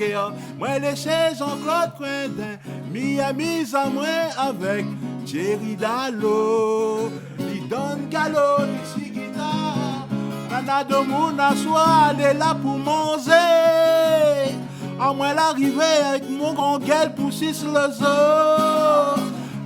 débarqué. Moi laissé Jean-Claude Coindin, mi a mis à moi avec Thierry Dallot. Il donne galop, ici guitare. Nana de moun a soi, aller là pour manger. À moi l'arrivée avec mon grand gueule pour 6 le zoo.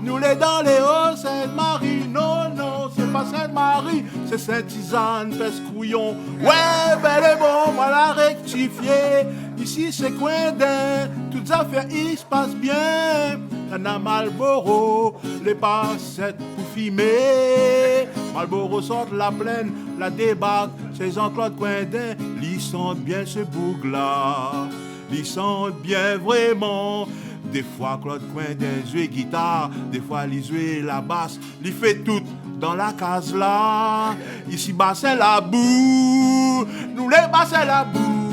Nous les dans les hauts, Sainte-Marie, non, c'est pas Sainte-Marie, c'est Sainte-Isane, Pescouillon. Ouais, bel et bon, voilà rectifié. Ici c'est Coindin, toutes affaires il se passe bien. Nana Malboro, les passettes pour fumer. Malboro sort de la plaine, la débarque, c'est Jean-Claude Coindin. Ils sentent bien ce bougla, ils sentent bien vraiment. Des fois, Claude Coindin joue guitare, des fois, il joue la basse, il fait tout dans la case là. Ici, bas, c'est la boue, nous les bas, c'est la boue,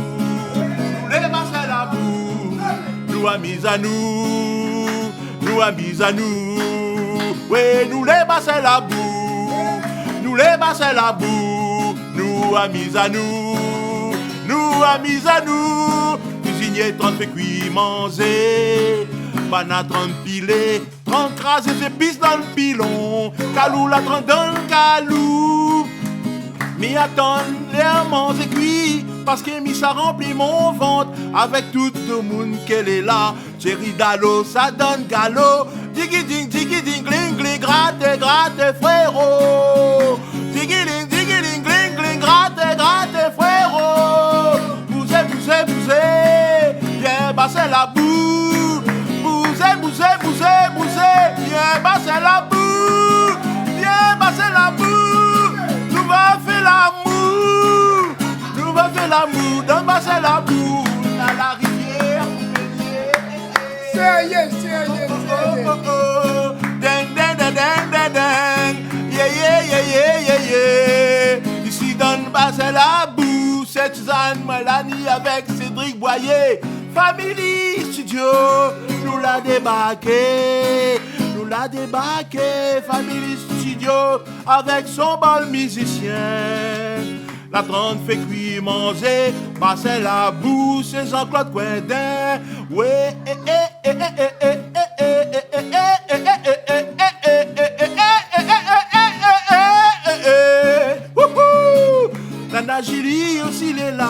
nous les bas, c'est la boue, nous a mis à nous, nous a mis à nous. Oui, nous les bas, c'est la boue, nous les bas, c'est la boue, nous a mis à nous, nous a mis à nous. Cuisinier 30 fait cuit manger, banane 30 pilés, 30 crases et épices dans le pilon, calou la 30 dans le calou. Mais attends, les manger cuit, parce que mi ça remplit mon ventre, avec tout le monde qu'elle est là. Thierry Dallot, ça donne galop, diggy ding, gling, gling, gratte, gratte, frérot. Diggy ding, gling, gling, gratte, gratte, frérot. Bousez, viens passer la boue. Bousez, viens passer la boue. Viens passer la boue. Nous va faire l'amour. Nous va faire l'amour. Donne passer la boue. À la rivière. Sérieux. Ding. Yeah. Ici, donne passer la boue. Cette Suzanne Mélanie avec Cédric Boyer. Family Studio, nous l'a débarqué. Family Studio avec son bal musicien. La 30 fait cuire manger, passer la boue, c'est Jean-Claude Coindin. Ouais, Nana Julie aussi est là.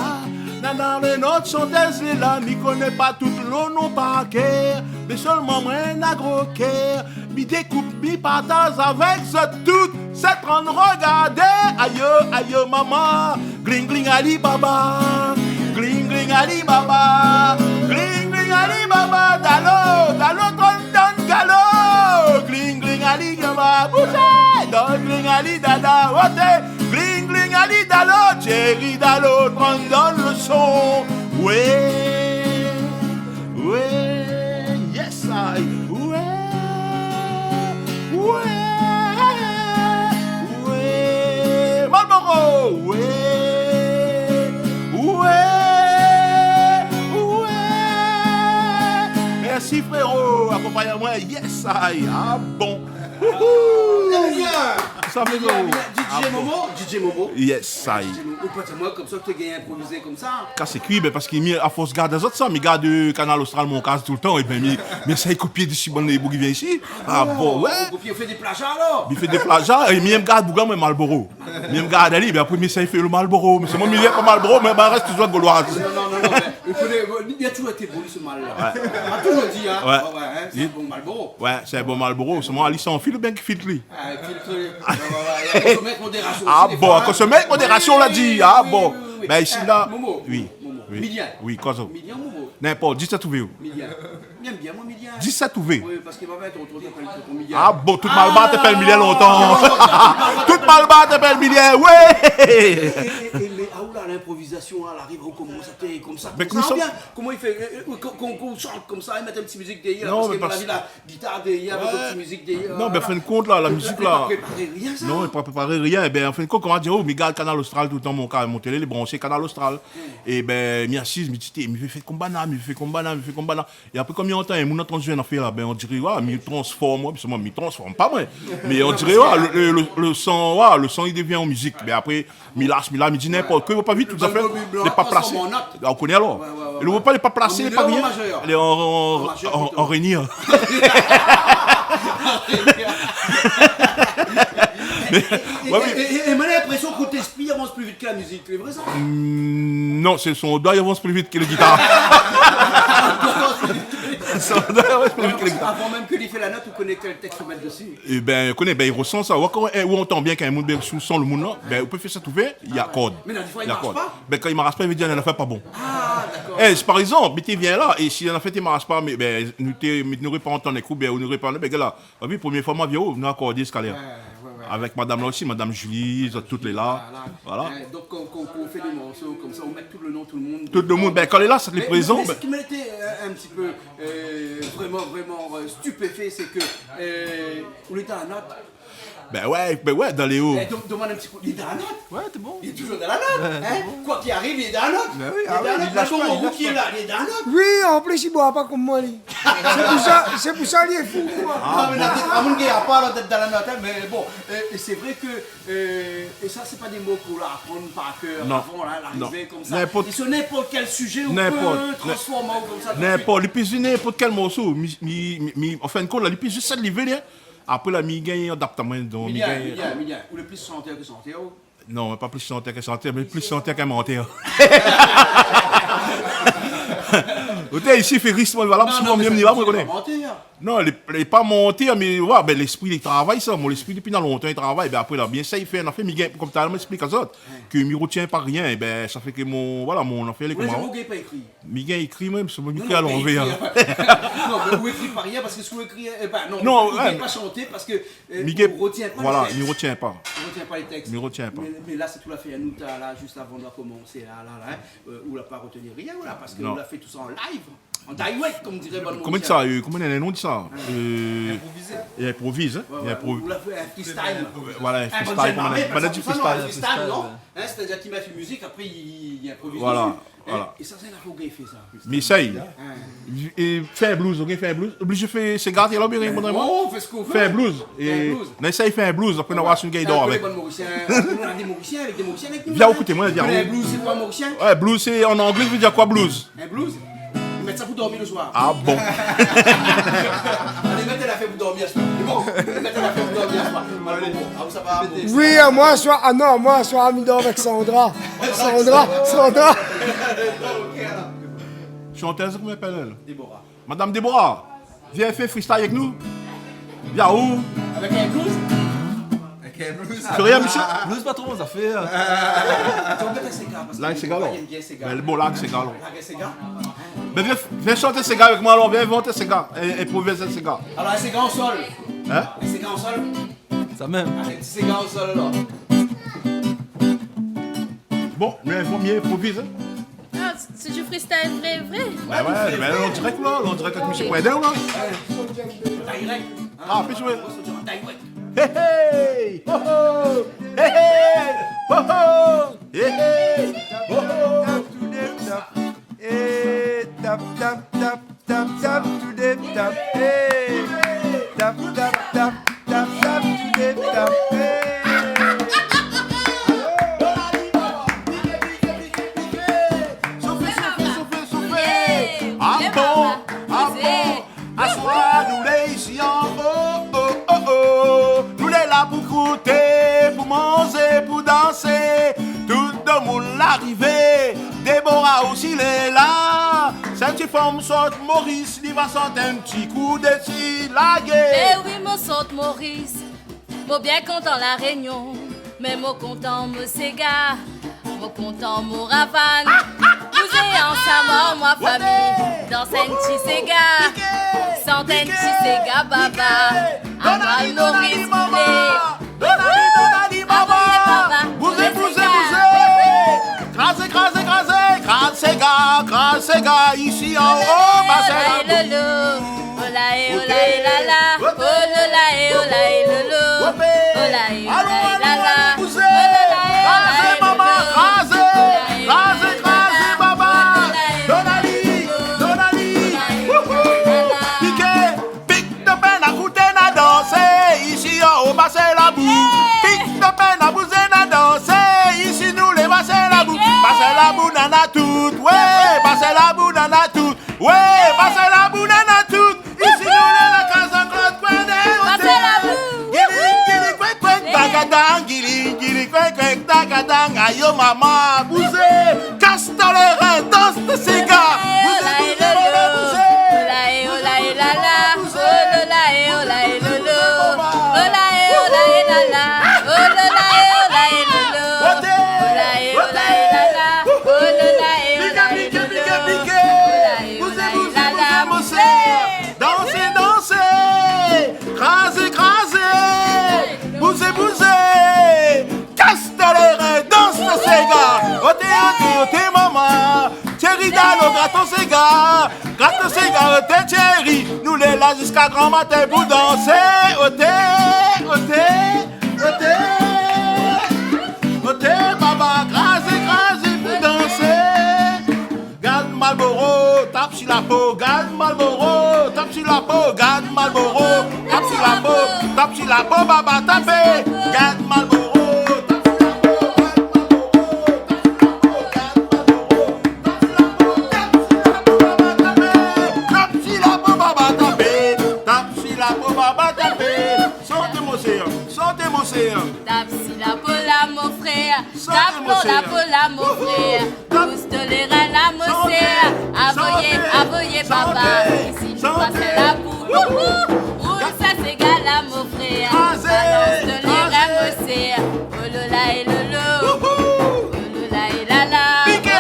Nana les notes chanteuses est là. Mi connaît pas tout le nom par cœur, mais seulement moi un gros cœur. Mi découpe, mi partage avec ce tout. C'est en regarder. Aïe maman. Gling gling Ali Baba. Gling Ali Baba. Gling Ali Baba. Dalo ton galo. Gling Ali Baba. Bouché. Don gling Ali Dada. Ote. Gling Ali Dalo, Thierry Dallot, prendre dans le son. Ouais, yes I. Ouais, Marlboro. Merci frérot, accompagne-moi, yes I. Ah bon. Ça fait DJ Momo. Yes, ça y est. Moi, comme ça, tu as improvisé comme ça. Quand c'est cuit, parce qu'il met à force garde les autres, ça, mais garde le canal austral, mon cas tout le temps, et puis, mais ça, il copie de Chibon et Bougui vient ici. Ah bon, ouais. Il fait des plagiats alors. Il fait des plagiats, et même garde Bougan, mais Malboro. Même garde Ali, mais après, ça, il fait le Malboro. Mais c'est mon milieu pas Malboro, mais il reste toujours gauloise. Non, il a toujours été beau, ce mal-là. On a toujours dit, hein. Ouais, c'est un bon Malboro. Ouais, c'est un bon Malboro. C'est moi, Ali, sans fil ou bien qui filtre lui. Ah bon, à consommer avec modération, on l'a dit. Ah bon. Ben ici, là. Oui. Oui, quoi ça? N'importe, 17 ouvriers. Bien, moi, Midian. 17 ouvriers. Oui, parce qu'il va être autour de Midian. Ah bon, toute Malba t'appelle Midian longtemps. Toute Malba t'appelle Midian, ouais. Mais où là, l'improvisation, elle arrive comme ça. Mais comment il fait? Qu'on chante comme ça, il met une petite musique derrière. Non, parce mais qu'il a la guitare derrière, avec une petite musique derrière. Non, mais en fin de compte, là, la musique, là. Il n'a pas préparé rien, ça. Non, il n'a pas préparé rien. Et ben, en fin de compte, comment dire, mais garde Canal Austral tout le temps, mon télé, les branchés Canal Austral. Et ben, mi assise, mi dit, mi fait combat là. Et après, comme il entend, il m'a entendu un affaire là, ben, on dirait, ouais, mi transforme, moi, parce que moi, mi transforme pas, moi. Mais on dirait, ouais, le son, il devient en musique. Mais après, mi lâche, mi dit n'importe quoi, il va pas vite, tout à fait. Il n'est pas placé. On connaît alors. Le repas n'est pas placé, pas rien. Elle est en réunion. Et moi j'ai l'impression que l'esprit avance plus vite que la musique, c'est vrai ça? Non, c'est son doigt avance plus vite que la guitare. Avant même qu'il fait la note, vous connaissez quel texte vous mettre dessus? Eh ben, il ressent ça. Où on entend bien qu'un monde sous le monde là, ben, on peut faire ça tout fait, il y a corde. Mais non, des fois il marche pas. Ben, quand il marche pas, il veut dire qu'il n'en a fait pas bon. Ah, d'accord. Par exemple, tu viens là, et si en a fait, il marche pas, mais ben, nous n'aurons pas entendu les coups, ben, nous n'aurons pas, ben, là, la première fois, moi, viens, nous accorder scalaire. Avec madame là aussi, madame Julie, toutes les là. Voilà. Donc, quand on fait des morceaux comme ça, on met tout le nom, tout le monde. Tout le monde, ben, quand elle est là, ça te les présente. Mais ce qui m'a été un petit peu vraiment stupéfait, c'est que on était à la note. Ben ouais, dans les hauts. Demande un petit coup, il est dans la note. Ouais, t'es bon. Il est toujours dans la note. Quoi qu'il arrive, il est dans la note. Ben oui, il est dans la note. il lâche pas, il lâche qui est là, il est dans la note. Oui, en plus, il boit pas comme moi, lui. C'est pour ça qu'il est fou. Ah, mais à mon gars, il n'y a pas d'être dans la note, mais bon, c'est vrai que, et ça, c'est pas des mots pour apprendre par cœur avant l'arrivée comme ça. Et sur n'importe quel sujet, on peut transformer comme ça. N'importe, il peut n'importe quel morceau. En fin de compte, il peut juste ça de livrer. Après, la mi-gagne, adaptement. Miguel, ou le plus chanteur que chanteur. Non, pas plus chanteur que chanteur, mais plus chanteur qu'un menteur. Ici, il fait risque, voilà, souvent, même là, vous connaissez. Non, il n'est pas monté, mais ouais, ben, l'esprit, il travaille ça. Mon esprit, depuis dans longtemps, il travaille. Ben, après, là, bien ça, il fait, Miguel, comme tu as expliqué à autres, que il ne retient pas rien. Ben, ça fait que mon affaire, les comment Miguel pas écrit. Miguel écrit même, c'est mon écrit à l'envers. Non, mais vous écrit pas rien parce que ce que vous écrivez, non, il ne pas chanter parce que Miguel, ne retient pas voilà, les textes. il ne retient pas. Il ne retient pas les textes. Il ne retient pas. Mais là, c'est tout à fait à nous, là, juste avant de commencer, là, où il n'a pas retenu rien, voilà, parce qu'on l'a fait tout ça en live. En direct, comme dirait Bonne Comment ça, comment on dit ça? Improvisé. Il improvise, hein? Vous l'avez fait un freestyle. Voilà, un freestyle. On a dit freestyle. Un freestyle, non? C'est-à-dire qu'il met une musique, après il improvise. Voilà. Et ça, c'est la fois qu'il fait ça. Mais ça y est. Fait un blues, ok? Fait un blues. Obligé de faire ses gars, il y a l'obéi, bon, on fait ce qu'on fait. Fait un blues. Et on essaye de faire un blues, après on va avoir une gaille d'or avec. On a des Mauriciens avec des Mauriciens avec nous. Viens écouter, moi, viens. Un blues, c'est quoi Mauricien? Ouais, blues, c'est en anglais, ça veut dire quoi blues? Un blues? Mettre ça pour dormir le soir. Ah bon? Allez, mettez la fait pour dormir ce soir. C'est bon? Mettez la fait pour dormir ce soir. Ah, ça va. Oui, moi, je suis ami d'or avec Sandra. Sandra. Chanteuse, comment elle s'appelle? Déborah. Madame Déborah, viens faire freestyle avec nous. Viens où? Avec un blues? Avec un blues. Tu fais rien, monsieur? Blues, pas trop, ça fait. Tu vas mettre ses gars. Là, c'est gars, là. Bon, là, c'est gars, là. Là, c'est gars. Mais viens chanter ces gars avec moi, alors viens inventer ces gars, improviser ces gars. Alors, ces gars en sol. Hein? Ces gars en sol. Ça même. Ces gars en sol, là. Bon, mieux improvise. Ah, c'est du freestyle vrai. Ouais, mais on dirait que là, on dirait que M. Poindin, là. Direct. Ah, puis jouer. Direct. Hey hey! Ho ho! Hey hey! Ho ho! Hey hey! Ho ho! Hey, tap tap tap tap tap to the tap. Hey, tap tap tap tap tap to the tap. Hey. Assois nous les chiens, nous les là pour goûter, pour manger, pour danser. Tout le monde l'arrivée, Déborah aussi les là. Cette femme saute Maurice, il va sentir un petit coup de laguer. Eh oui, mon saute Maurice, moi bien content la réunion, mais moi content me Séga, moi content mon Ravane. Vous êtes ensemble, moi famille, dans un petit Séga, sans un petit Séga baba, amal Maurice voulait. Bougez. Crasez gars, ici en haut, bah c'est la Donali, pique de peine à goûter à danser, ici en haut, bah c'est la boue. Pique de peine à bouger à danser, ici nous les bah c'est la boue. Bah c'est la boue nana toute, ouais, bah c'est la boue tagadang, aïe oh maman, bousez, casse dans les reins, danse de ces gars. Bousez, bousez, dansez, dansez, crasez, crasez, bousez, bousez, casse dans les reins, danse de ces gars. Ôtez, ôtez, ôtez, maman, Thierry Dalo, gratte ces gars, ôtez, Thierry, nous les là jusqu'à grand matin pour danser. Ôtez, ôtez, ôtez, ôtez, baba, crasez, crasez pour danser. Garde Malboro, tape sur la peau, garde Malboro, tape sur la peau, garde Malboro, tape sur la peau, tape sur la peau, baba, tapez, garde Malboro. Tape si la pola mon frère, tape pour la pola mon frère, pousse de les reins la mossère, avoyez papa, ici nous passons la poule, roule ça c'est gala mon frère, balance de les reins mossère, olola et lolo, olola et lala, piqué,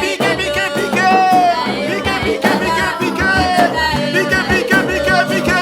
piqué, piqué, piqué, piqué, piqué, piqué, piqué, piqué, piqué, piqué,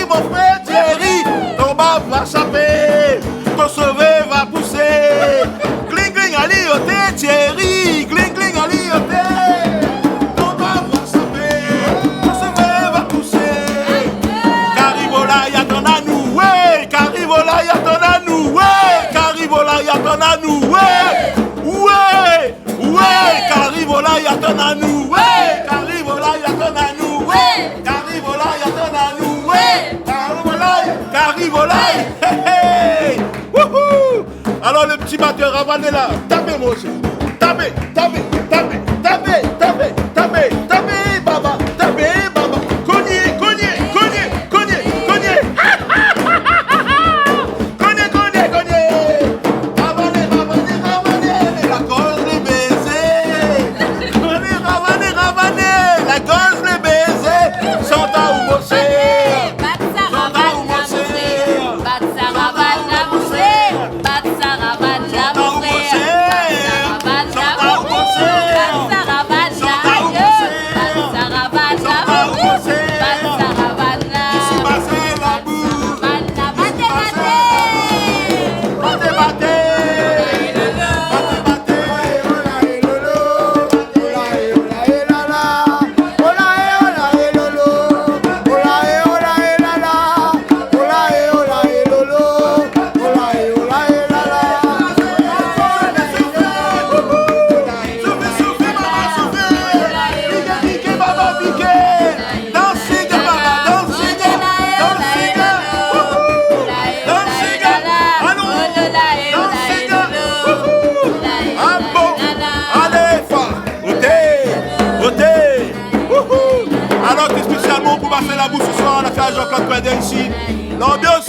mon frère Thierry, ton bas va saper, ton sauvé va pousser. Gling gling ali oté Thierry, gling gling ali oté, ton bas va saper, ton sauvé va pousser. Caribola y'a ton anoué, Caribola y'a ton anoué, Caribola y'a ton anoué, ouais, ouais, Caribola y'a ton anoué, Caribola y'a ton anoué, Caribola y'a ton anoué. Carivolaï, hey, hey. Wouhou. Alors le petit batteur ravané là, tapez moi aussi. Tapez, tapez, tapez, tapez, tapez, tapez, tapez, baba, tapez, baba. Cognez, cognez, cognez, cognez, cognez. Cognez, cognez, cognez. Ravané, ravané, ravané, la cause les baisers. Ravané, ravané, la cause les baisers. Santa ou bossé. La bouche ce soir, on a fait un Jean-Claude Coindin ici. L'ambiance